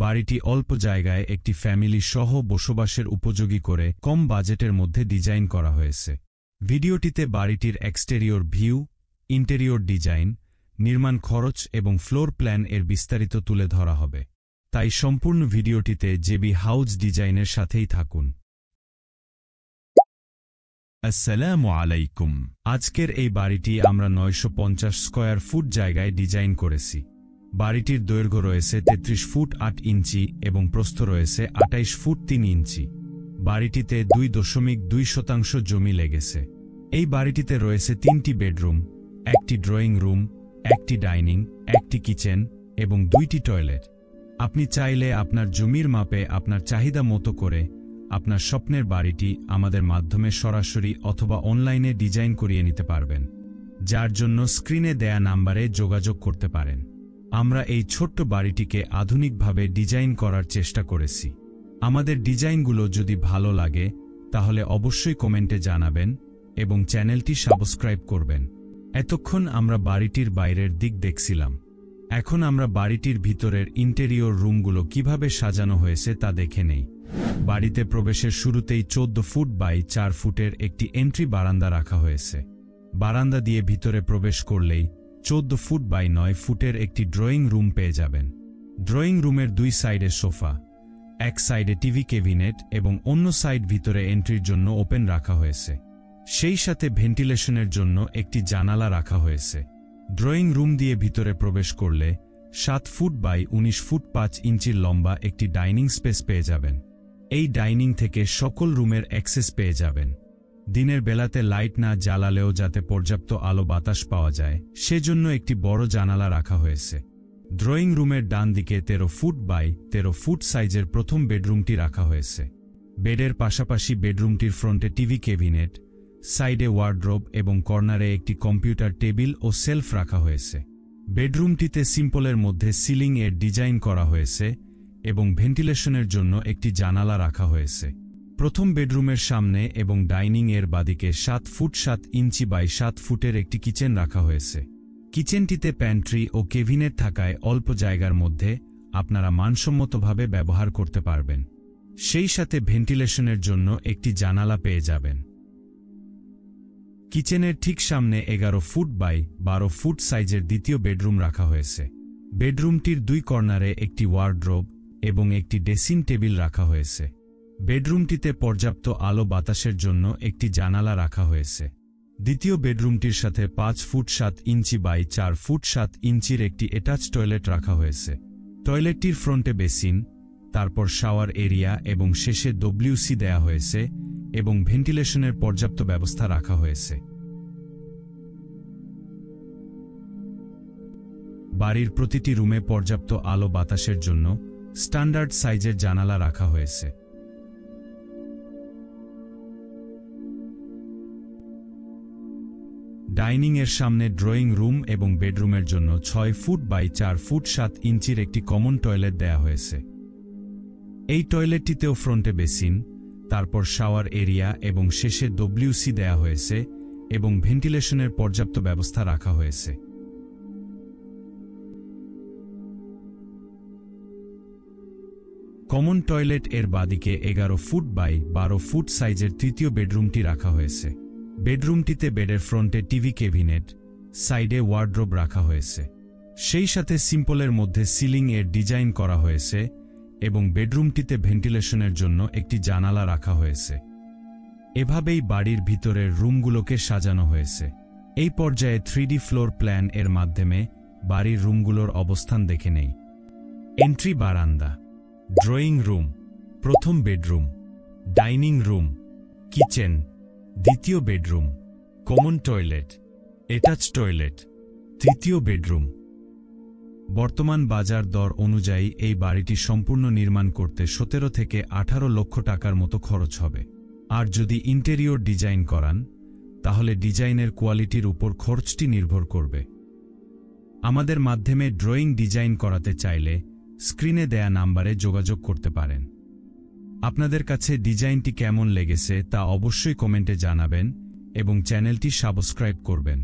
বাড়িটি অল্প জায়গায় একটি ফ্যামিলি সহ বসবাসের উপযোগী করে কম বাজেটের মধ্যে ডিজাইন করা হয়েছে। ভিডিওটিতে বাড়িটির এক্সটেরিয়র ভিউ, ইন্টেরিয়র ডিজাইন, নির্মাণ খরচ এবং ফ্লোর প্ল্যান এর বিস্তারিত তুলে ধরা হবে। তাই সম্পূর্ণ ভিডিওটিতে জেবি হাউস ডিজাইনের সাথেই থাকুন। আসসালামু আলাইকুম। আজকের এই বাড়িটি আমরা 950 স্কয়ার ফুট জায়গায় ডিজাইন করেছি। বাড়িটির দৈর্ঘ্য রয়েছে 33 ফুট 8 ইঞ্চি এবং প্রস্থ রয়েছে 28 ফুট 3 ইঞ্চি। বাড়িটিতে 2.2% জমি লেগেছে। এই বাড়িটিতে রয়েছে 3টি বেডরুম, একটি ড্রয়িং রুম, একটি ডাইনিং, একটি কিচেন এবং 2টি টয়লেট। আপনি চাইলে আপনার জমির মাপে আপনার চাহিদা মতো করে আপনার স্বপ্নের বাড়িটি আমাদের মাধ্যমে সরাসরি অথবা অনলাইনে ডিজাইন করিয়ে নিতে পারবেন, যার জন্য স্ক্রিনে দেয়া নাম্বারে যোগাযোগ করতে পারেন। আমরা এই ছোট্ট বাড়িটিকে আধুনিকভাবে ডিজাইন করার চেষ্টা করেছি। আমাদের ডিজাইনগুলো যদি ভালো লাগে তাহলে অবশ্যই কমেন্টে জানাবেন এবং চ্যানেলটি সাবস্ক্রাইব করবেন। এতক্ষণ আমরা বাড়িটির বাইরের দিক দেখছিলাম। এখন আমরা বাড়িটির ভিতরের ইন্টেরিয়র রুমগুলো কিভাবে সাজানো হয়েছে তা দেখে নেই। বাড়িতে প্রবেশের শুরুতেই 14 ফুট বাই 4 ফুটের একটি এন্ট্রি বারান্দা রাখা হয়েছে। বারান্দা দিয়ে ভিতরে প্রবেশ করলেই 14 ফুট বাই 9 ফুটের একটি ড্রয়িং রুম পেয়ে যাবেন। ড্রয়িং রুমের 2 সাইডে সোফা, এক সাইডে টিভি ক্যাবিনেট এবং অন্য সাইড ভিতরে এন্ট্রির জন্য ওপেন রাখা হয়েছে। সেই সাথে ভেন্টিলেশনের জন্য একটি জানালা রাখা হয়েছে। ড্রয়িং রুম দিয়ে ভিতরে প্রবেশ করলে 7 ফুট বাই 19 ফুট 5 ইঞ্চির লম্বা একটি ডাইনিং স্পেস পেয়ে যাবেন। এই ডাইনিং থেকে সকল রুমের অ্যাক্সেস পেয়ে যাবেন। দিনের বেলাতে লাইট না জ্বালালেও যাতে পর্যাপ্ত আলো বাতাস পাওয়া যায় সেজন্য একটি বড় জানালা রাখা হয়েছে। ড্রয়িং রুমের ডান দিকে 13 ফুট বাই 13 ফুট সাইজের প্রথম বেডরুমটি রাখা হয়েছে। বেডের পাশাপাশি বেডরুমটির ফ্রন্টে টিভি ক্যাবিনেট, সাইডে ওয়ার্ড্রোব এবং কর্নারে একটি কম্পিউটার টেবিল ও সেলফ রাখা হয়েছে। বেডরুমটিতে সিম্পলের মধ্যে সিলিং এর ডিজাইন করা হয়েছে এবং ভেন্টিলেশনের জন্য একটি জানালা রাখা হয়েছে। প্রথম বেডরুমের সামনে এবং ডাইনিং এর বাদিকে 7 ফুট 7 ইঞ্চি বাই 7 ফুটের একটি কিচেন রাখা হয়েছে। কিচেনটিতে প্যান্ট্রি ও কেবিনেট থাকায় অল্প জায়গার মধ্যে আপনারা মানসম্মতভাবে ব্যবহার করতে পারবেন। সেই সাথে ভেন্টিলেশনের জন্য একটি জানালা পেয়ে যাবেন। কিচেনের ঠিক সামনে 11 ফুট বাই 12 ফুট সাইজের দ্বিতীয় বেডরুম রাখা হয়েছে। বেডরুমটির 2 কর্নারে একটি ওয়ার্ড্রোব এবং একটি ড্রেসিং টেবিল রাখা হয়েছে। বেডরুমটিতে পর্যাপ্ত আলো বাতাসের জন্য একটি জানালা রাখা হয়েছে। দ্বিতীয় বেডরুমটির সাথে 5 ফুট 7 ইঞ্চি বাই 4 ফুট 7 ইঞ্চির একটি অ্যাটাচ টয়লেট রাখা হয়েছে। টয়লেটটির ফ্রন্টে বেসিন, তারপর শাওয়ার এরিয়া এবং শেষে ডব্লিউসি দেয়া হয়েছে এবং ভেন্টিলেশনের পর্যাপ্ত ব্যবস্থা রাখা হয়েছে। বাড়ির প্রতিটি রুমে পর্যাপ্ত আলো বাতাসের জন্য স্ট্যান্ডার্ড সাইজের জানালা রাখা হয়েছে। ডাইনিং এর সামনে ড্রয়িং রুম এবং বেডরুমের জন্য 6 ফুট বাই 4 ফুট 7 ইঞ্চির একটি কমন টয়লেট দেয়া হয়েছে। এই টয়লেটটিতেও ফ্রন্টে বেসিন, তারপর শাওয়ার এরিয়া এবং শেষে ডব্লিউসি দেয়া হয়েছে এবং ভেন্টিলেশনের পর্যাপ্ত ব্যবস্থা রাখা হয়েছে। কমন টয়লেট এর বাদিকে 11 ফুট বাই 12 ফুট সাইজের তৃতীয় বেডরুমটি রাখা হয়েছে। বেডরুমটিতে বেডের ফ্রন্টে টিভি ক্যাবিনেট, সাইডে ওয়ার্ড্রোব রাখা হয়েছে। সেই সাথে সিম্পলের মধ্যে সিলিং এর ডিজাইন করা হয়েছে এবং বেডরুমটিতে ভেন্টিলেশনের জন্য একটি জানালা রাখা হয়েছে। এভাবেই বাড়ির ভিতরের রুমগুলোকে সাজানো হয়েছে। এই পর্যায়ে 3D ফ্লোর প্ল্যান এর মাধ্যমে বাড়ির রুমগুলোর অবস্থান দেখে নেই। এন্ট্রি বারান্দা, ড্রয়িং রুম, প্রথম বেডরুম, ডাইনিং রুম, কিচেন, দ্বিতীয় bedroom, common toilet, attach toilet, তৃতীয় বেডরুম। বর্তমান বাজার দর অনুযায়ী এই বাড়িটি সম্পূর্ণ নির্মাণ করতে 17 থেকে 18 লক্ষ টাকার মতো খরচ হবে। আর যদি ইন্টেরিয়র ডিজাইন করান তাহলে ডিজাইনের কোয়ালিটির উপর খরচটি নির্ভর করবে। আমাদের মাধ্যমে ড্রয়িং ডিজাইন করাতে চাইলে স্ক্রিনে দেয়া নাম্বারে যোগাযোগ করতে পারেন। আপনাদের কাছে ডিজাইনটি কেমন লেগেছে তা অবশ্যই কমেন্টে জানাবেন এবং চ্যানেলটি সাবস্ক্রাইব করবেন।